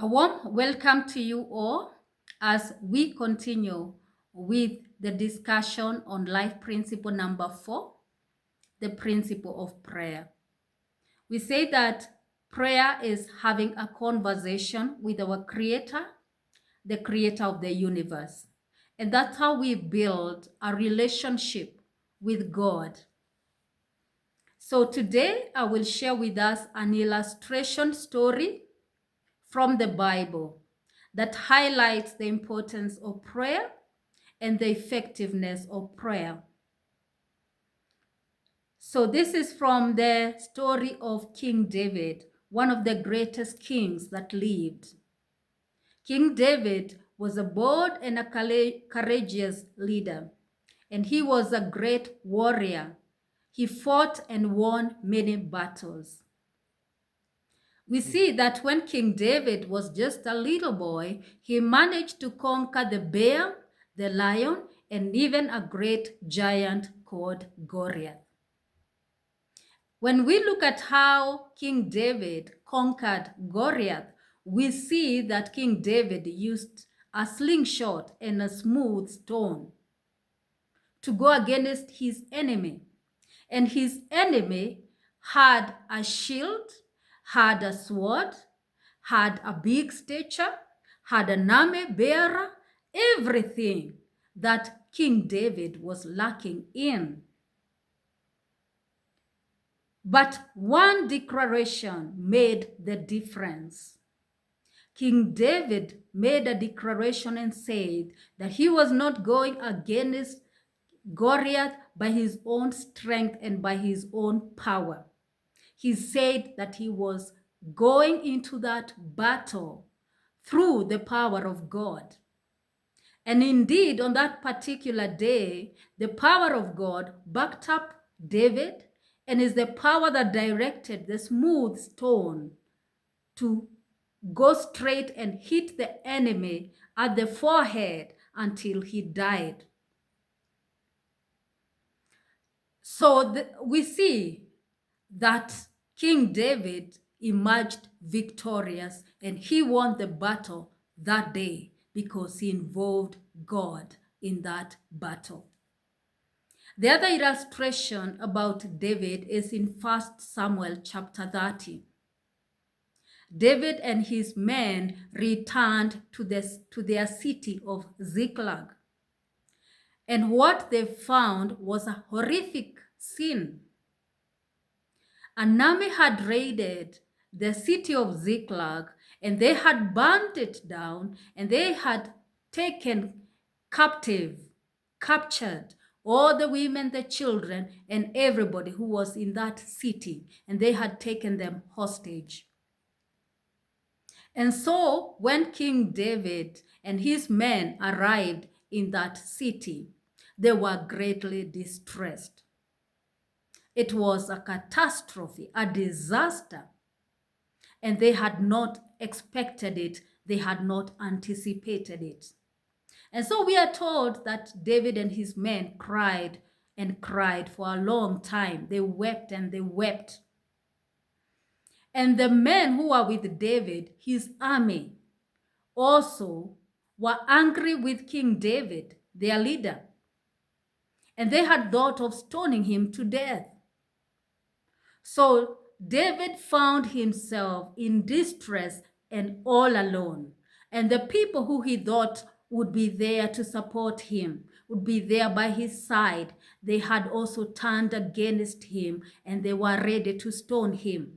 A warm welcome to you all as we continue with the discussion on life principle number 4, the principle of prayer. We say that prayer is having a conversation with our Creator, the Creator of the universe. And that's how we build a relationship with God. So today I will share with us an illustration story from the Bible that highlights the importance of prayer and the effectiveness of prayer. So this is from the story of King David, one of the greatest kings that lived. King David was a bold and a courageous leader, and he was a great warrior. He fought and won many battles. We see that when King David was just a little boy, he managed to conquer the bear, the lion, and even a great giant called Goliath. When we look at how King David conquered Goliath, we see that King David used a slingshot and a smooth stone to go against his enemy. And his enemy had a shield, had a sword, had a big stature, had an army bearer, everything that King David was lacking in. But one declaration made the difference. King David made a declaration and said that he was not going against Goliath by his own strength and by his own power. He said that he was going into that battle through the power of God. And indeed, on that particular day, the power of God backed up David and is the power that directed the smooth stone to go straight and hit the enemy at the forehead until he died. So we see that King David emerged victorious and he won the battle that day because he involved God in that battle. The other illustration about David is in 1 Samuel chapter 30. David and his men returned to their city of Ziklag. And what they found was a horrific scene. An army had raided the city of Ziklag and they had burnt it down and they had taken captured all the women, the children, and everybody who was in that city, and they had taken them hostage. And so when King David and his men arrived in that city, they were greatly distressed. It was a catastrophe, a disaster, and they had not expected it. They had not anticipated it. And so we are told that David and his men cried and cried for a long time. They wept and they wept. And the men who were with David, his army, also were angry with King David, their leader. And they had thought of stoning him to death. So David found himself in distress and all alone. And the people who he thought would be there to support him, would be there by his side, they had also turned against him and they were ready to stone him.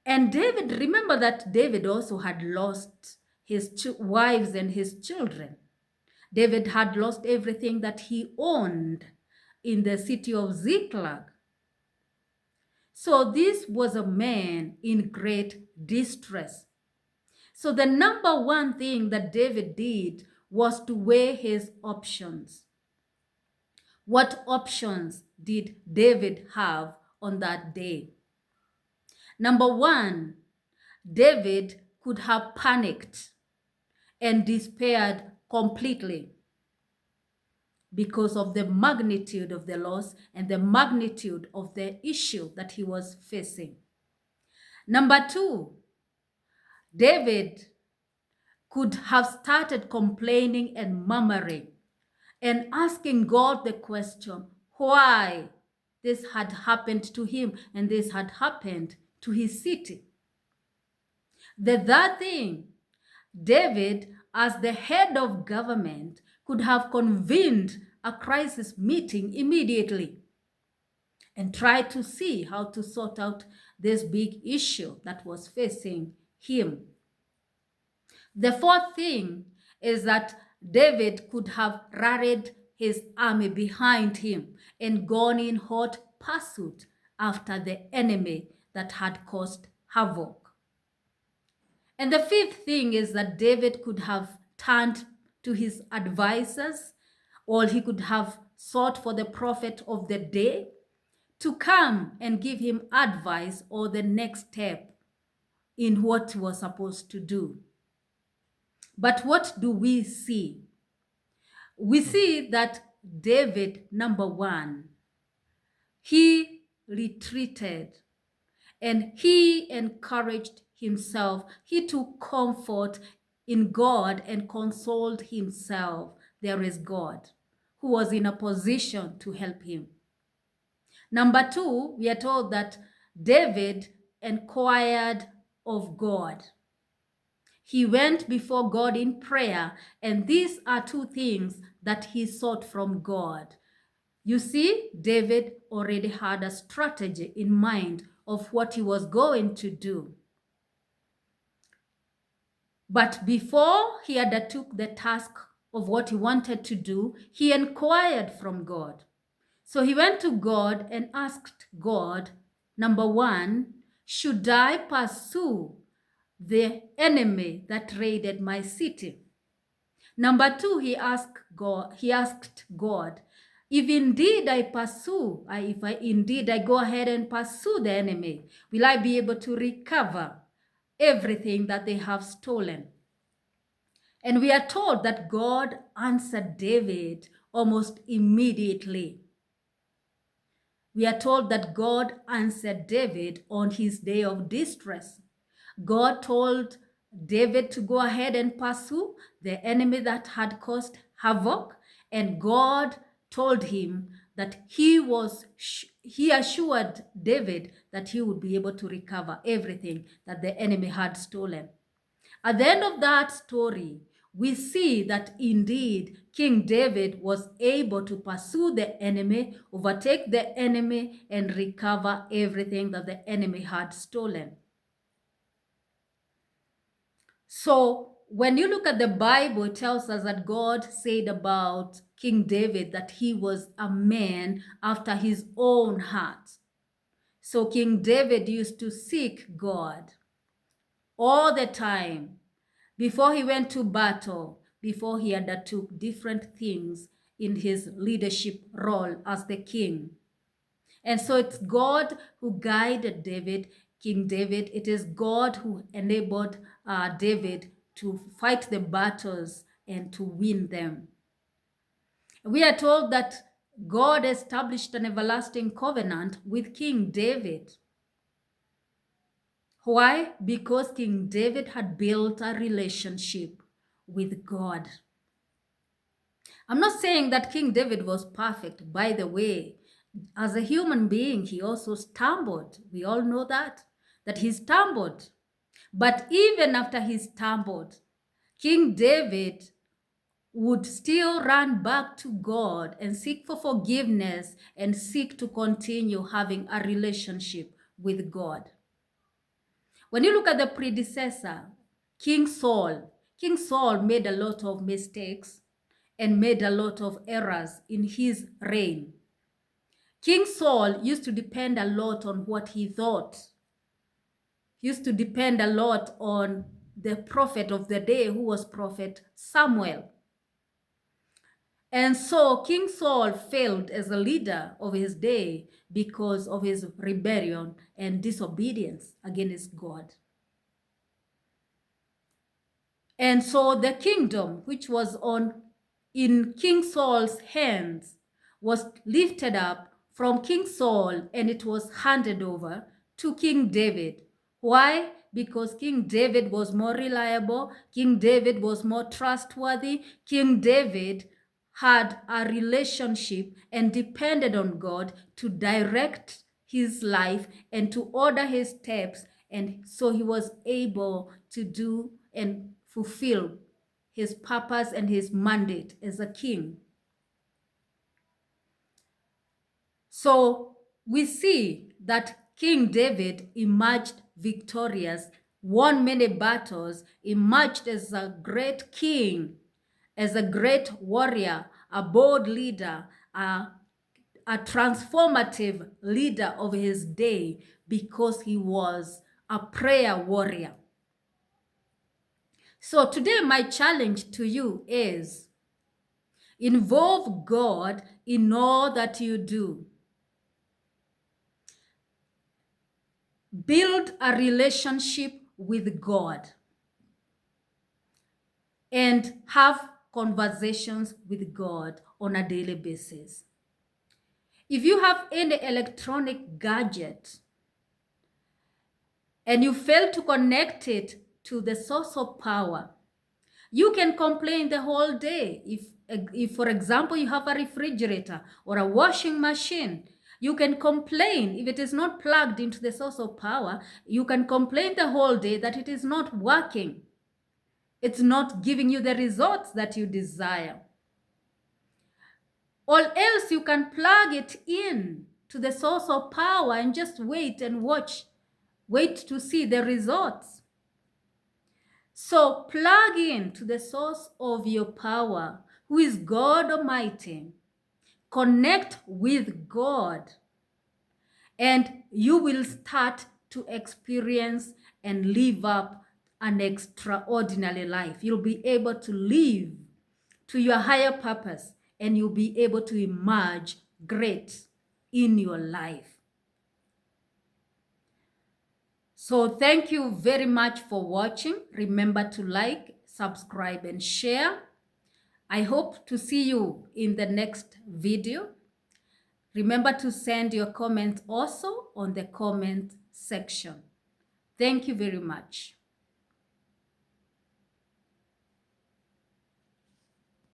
And David, remember that David also had lost his wives and his children. David had lost everything that he owned in the city of Ziklag. So this was a man in great distress. So the number one thing that David did was to weigh his options. What options did David have on that day? Number one, David could have panicked and despaired completely because of the magnitude of the loss and the magnitude of the issue that he was facing. Number two, David could have started complaining and murmuring and asking God the question, why this had happened to him and this had happened to his city. The third thing, David, as the head of government, could have convened a crisis meeting immediately and tried to see how to sort out this big issue that was facing him. The fourth thing is that David could have rallied his army behind him and gone in hot pursuit after the enemy that had caused havoc. And the fifth thing is that David could have turned to his advisors, or he could have sought for the prophet of the day to come and give him advice or the next step in what he was supposed to do. But what do we see? We see that David, number one, he retreated and he encouraged himself. He took comfort in God and consoled himself. There is God who was in a position to help him. Number two, we are told that David inquired of God. He went before God in prayer, and these are two things that he sought from God. You see, David already had a strategy in mind of what he was going to do. But before he undertook the task of what he wanted to do, he inquired from God. So he went to God and asked God, number one, should I pursue the enemy that raided my city? Number two, he asked God, if indeed I go ahead and pursue the enemy, will I be able to recover everything that they have stolen? And we are told that God answered David almost immediately. We are told that God answered David on his day of distress. God told David to go ahead and pursue the enemy that had caused havoc, and God told him that he assured David that he would be able to recover everything that the enemy had stolen. At the end of that story, we see that indeed King David was able to pursue the enemy, overtake the enemy, and recover everything that the enemy had stolen. So when you look at the Bible, it tells us that God said about King David that he was a man after his own heart. So King David used to seek God all the time before he went to battle, before he undertook different things in his leadership role as the king. And so it's God who guided David, King David. It is God who enabled David to fight the battles and to win them. We are told that God established an everlasting covenant with King David. Why? Because King David had built a relationship with God. I'm not saying that King David was perfect. By the way, as a human being, he also stumbled. We all know that he stumbled. But even after he stumbled, King David would still run back to God and seek for forgiveness and seek to continue having a relationship with God. When you look at the predecessor, King Saul made a lot of mistakes and made a lot of errors in his reign. King Saul used to depend a lot on what he thought. He used to depend a lot on the prophet of the day, who was Prophet Samuel. And so King Saul failed as a leader of his day because of his rebellion and disobedience against God. And so the kingdom, which was in King Saul's hands, was lifted up from King Saul, and it was handed over to King David. Why? Because King David was more reliable. King David was more trustworthy. King David had a relationship and depended on God to direct his life and to order his steps. And so he was able to do and fulfill his purpose and his mandate as a king. So we see that King David emerged victorious, won many battles, emerged as a great king, as a great warrior, a bold leader, a transformative leader of his day, because he was a prayer warrior. So today my challenge to you is involve God in all that you do. Build a relationship with God and have conversations with God on a daily basis. If you have any electronic gadget and you fail to connect it to the source of power, you can complain the whole day. If, for example, you have a refrigerator or a washing machine, you can complain if it is not plugged into the source of power. You can complain the whole day that it is not working. It's not giving you the results that you desire. Or else you can plug it in to the source of power and just wait and watch. Wait to see the results. So plug in to the source of your power, who is God Almighty. Connect with God, and you will start to experience and live up an extraordinary life. You'll be able to live to your higher purpose, and you'll be able to emerge great in your life. So thank you very much for watching. Remember to like, subscribe, and share. I hope to see you in the next video. Remember to send your comments also on the comment section. Thank you very much.